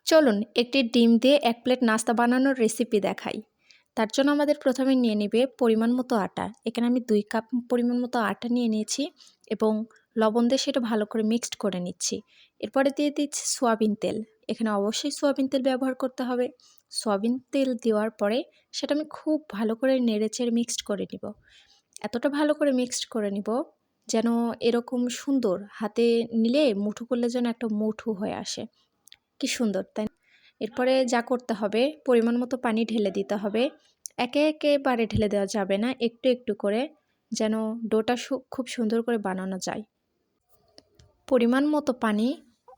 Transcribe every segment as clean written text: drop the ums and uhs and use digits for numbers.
চলুন একটি ডিম দিয়ে ১ প্লেট নাস্তা বানানোর রেসিপি দেখাই। তার জন্য আমাদের প্রথমে নিয়ে নিবে পরিমাণ মতো আটা। এখানে আমি ২ কাপ পরিমাণ মতো আটা নিয়ে নিয়েছি এবং লবণ দিয়ে সেটা ভালো করে মিক্সড করে নিচ্ছি। এরপরে দিয়ে দিচ্ছি সয়াবিন তেল। এখানে অবশ্যই সয়াবিন তেল ব্যবহার করতে হবে। সয়াবিন তেল দেওয়ার পরে সেটা আমি খুব ভালো করে নেড়েচেড়ে মিক্সড করে নিব। এতটা ভালো করে মিক্সড করে নিব যেন এরকম সুন্দর হাতে নিলে মুঠো করলে যেন একটা মুঠো হয়ে আসে। কি সুন্দর, তাই না? এরপরে যা করতে হবে পরিমাণ মতো পানি ঢেলে দিতে হবে। একেবারে ঢেলে দেওয়া যাবে না, একটু একটু করে যেন ডোটা খুব সুন্দর করে বানানো যায়। পরিমাণ মতো পানি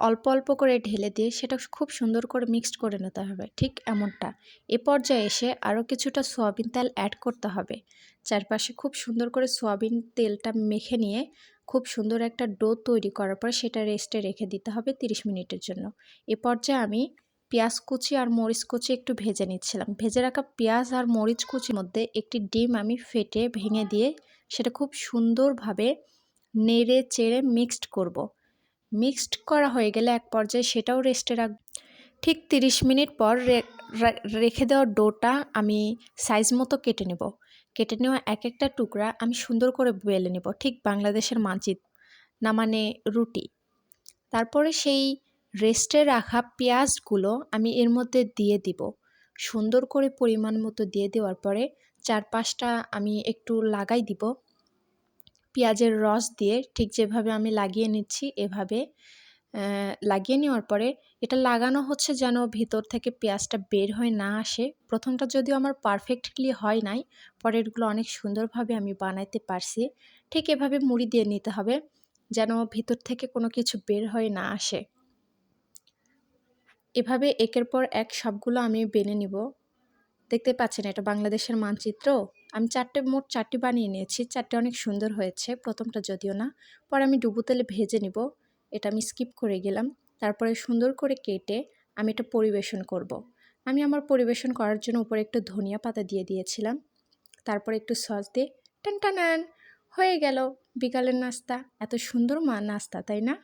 অল্প অল্প করে ঢেলে দিয়ে সেটা খুব সুন্দর করে মিক্সড করে নিতে হবে, ঠিক এমনটা। এ পর্যায়ে এসে আরও কিছুটা সয়াবিন তেল অ্যাড করতে হবে। চারপাশে খুব সুন্দর করে সয়াবিন তেলটা মেখে নিয়ে খুব সুন্দর একটা ডো তৈরি করার পর সেটা রেস্টে রেখে দিতে হবে 30 মিনিটের জন্য। এ পর্যায়ে আমি পেঁয়াজ কুচি আর মরিচ কুচি একটু ভেজে নিচ্ছিলাম। ভেজে রাখা পেঁয়াজ আর মরিচ কুচির মধ্যে একটি ডিম আমি ফেটে ভেঙে দিয়ে সেটা খুব সুন্দরভাবে নেড়ে চেড়ে মিক্সড করব। মিক্সড করা হয়ে গেলে এক পর্যায়ে সেটাও রেস্টে রাখব। ঠিক 30 মিনিট পর রেখে দেওয়া ডোটা আমি সাইজ মতো কেটে নেব। কেটে নেওয়া এক একটা টুকরা আমি সুন্দর করে বেলে নেব, ঠিক বাংলাদেশের মানচিত্র, না মানে রুটি। তারপরে সেই রেস্টে রাখা পেঁয়াজগুলো আমি এর মধ্যে দিয়ে দিব। সুন্দর করে পরিমাণ মতো দিয়ে দেওয়ার পরে চারপাশটা আমি একটু লাগাই দিব পেঁয়াজের রস দিয়ে, ঠিক যেভাবে আমি লাগিয়ে নিচ্ছি এভাবে লাগিয়ে নেওয়ার পরে এটা লাগানো হচ্ছে যেন ভিতর থেকে পেঁয়াজটা বের হয়ে না আসে। প্রথমটা যদিও আমার পারফেক্টলি হয় নাই, পরেরগুলো অনেক সুন্দরভাবে আমি বানাইতে পারছি। ঠিক এভাবে মুড়ি দিয়ে নিতে হবে যেন ভিতর থেকে কোনো কিছু বের হয়ে না আসে। এভাবে একের পর এক সবগুলো আমি বেলে নিব। দেখতে পাচ্ছেন এটা বাংলাদেশের মানচিত্র। আমি মোট চারটি বানিয়ে নিয়েছি। 4টি অনেক সুন্দর হয়েছে, প্রথমটা যদিও না। পরে আমি ডুবো তেলে ভেজে নিব। এটা আমি স্কিপ করে গেলাম। তারপরে সুন্দর করে কেটে আমি এটা পরিবেশন করব। আমি আমার পরিবেশন করার জন্য উপরে একটু ধনিয়া পাতা দিয়ে দিয়েছিলাম। তারপরে একটু সস দিয়ে টানটানান হয়ে গেল বিকালের নাস্তা। এত সুন্দর নাস্তা, তাই না?